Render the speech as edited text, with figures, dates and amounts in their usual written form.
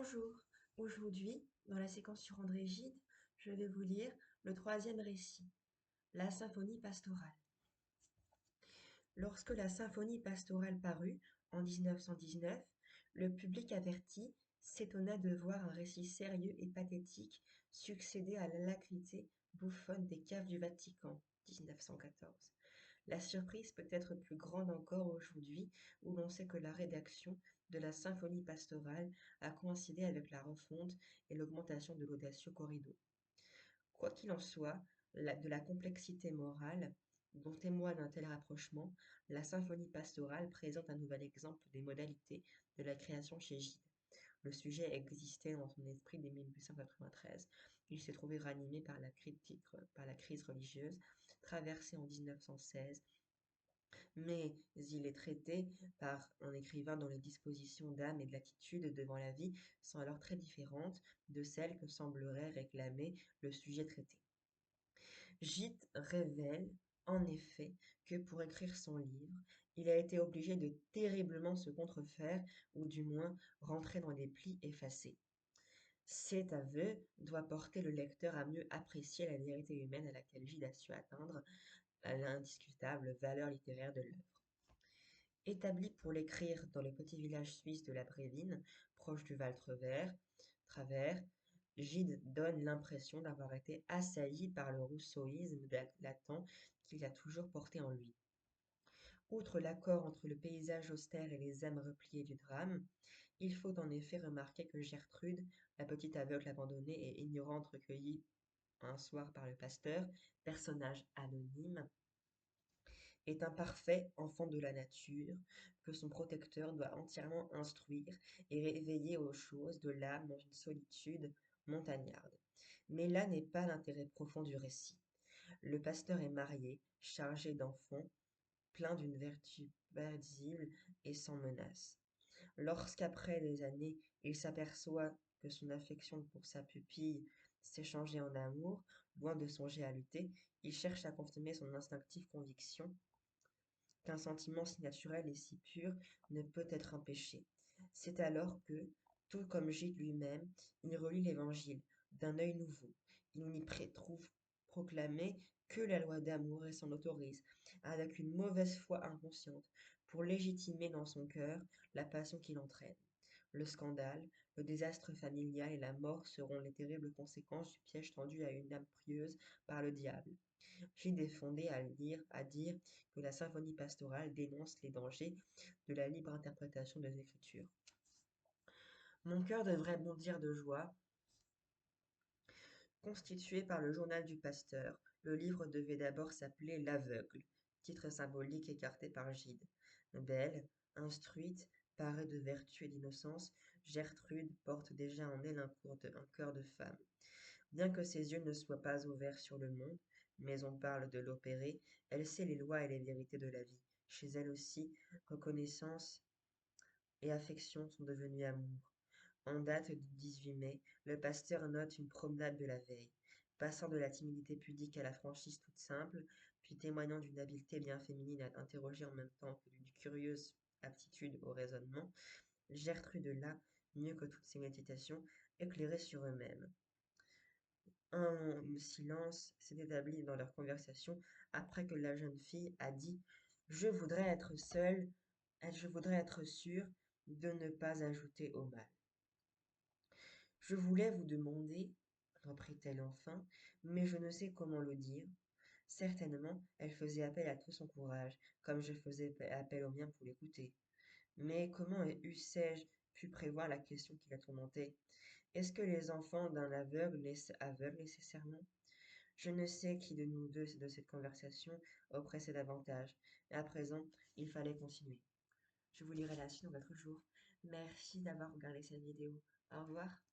Bonjour, aujourd'hui, dans la séquence sur André Gide, je vais vous lire le troisième récit, la symphonie pastorale. Lorsque la symphonie pastorale parut, en 1919, le public averti s'étonna de voir un récit sérieux et pathétique succéder à l'alacrité bouffonne des caves du Vatican, 1914. La surprise peut être plus grande encore aujourd'hui, où l'on sait que la rédaction de la symphonie pastorale a coïncidé avec la refonte et l'augmentation de l'Audatio Corrido. Quoi qu'il en soit, de la complexité morale dont témoigne un tel rapprochement, la symphonie pastorale présente un nouvel exemple des modalités de la création chez Gide. Le sujet existait dans son esprit dès 1893. Il s'est trouvé ranimé par par la crise religieuse, traversée en 1916, mais il est traité par un écrivain dont les dispositions d'âme et d'attitude devant la vie sont alors très différentes de celles que semblerait réclamer le sujet traité. Gide révèle en effet que pour écrire son livre, il a été obligé de terriblement se contrefaire, ou du moins rentrer dans des plis effacés. Cet aveu doit porter le lecteur à mieux apprécier la vérité humaine à laquelle Gide a su atteindre, à l'indiscutable valeur littéraire de l'œuvre. Établi pour l'écrire dans le petit village suisse de la Brévine, proche du Val-Travers, Gide donne l'impression d'avoir été assailli par le rousseauisme latent qu'il a toujours porté en lui. Outre l'accord entre le paysage austère et les âmes repliées du drame, il faut en effet remarquer que Gertrude, la petite aveugle abandonnée et ignorante recueillie un soir par le pasteur, personnage anonyme, est un parfait enfant de la nature que son protecteur doit entièrement instruire et réveiller aux choses de l'âme dans une solitude montagnarde. Mais là n'est pas l'intérêt profond du récit. Le pasteur est marié, chargé d'enfants, plein d'une vertu paisible et sans menace. Lorsqu'après des années, il s'aperçoit que son affection pour sa pupille s'est changée en amour, loin de songer à lutter, il cherche à confirmer son instinctive conviction qu'un sentiment si naturel et si pur ne peut être un péché. C'est alors que, tout comme Gide lui-même, il relit l'Évangile d'un œil nouveau. Il n'y trouve proclamé que la loi d'amour et s'en autorise, avec une mauvaise foi inconsciente, pour légitimer dans son cœur la passion qu'il entraîne. Le scandale, le désastre familial et la mort seront les terribles conséquences du piège tendu à une âme pieuse par le diable. Gide est fondé à dire que la symphonie pastorale dénonce les dangers de la libre interprétation des Écritures. Mon cœur devrait bondir de joie. Constitué par le journal du pasteur, le livre devait d'abord s'appeler L'Aveugle, titre symbolique écarté par Gide. Belle, instruite, parée de vertu et d'innocence, Gertrude porte déjà en elle un cœur de femme. Bien que ses yeux ne soient pas ouverts sur le monde, mais on parle de l'opérer, elle sait les lois et les vérités de la vie. Chez elle aussi, reconnaissance et affection sont devenues amour. En date du 18 mai, le pasteur note une promenade de la veille. Passant de la timidité pudique à la franchise toute simple, puis témoignant d'une habileté bien féminine à interroger en même temps que d'une curieuse aptitude au raisonnement, Gertrude là, mieux que toutes ses méditations, éclairée sur eux-mêmes. Un silence s'est établi dans leur conversation après que la jeune fille a dit: Je voudrais être seule, je voudrais être sûre de ne pas ajouter au mal. Je voulais vous demander, reprit-elle enfin, mais je ne sais comment le dire. Certainement, elle faisait appel à tout son courage, comme je faisais appel au mien pour l'écouter. Mais comment eussé-je pu prévoir la question qui la tourmentait? Est-ce que les enfants d'un aveugle naissent aveugles nécessairement? Je ne sais qui de nous deux de cette conversation oppressait davantage, mais à présent, il fallait continuer. Je vous lirai la suite dans l'autre jour. Merci d'avoir regardé cette vidéo. Au revoir.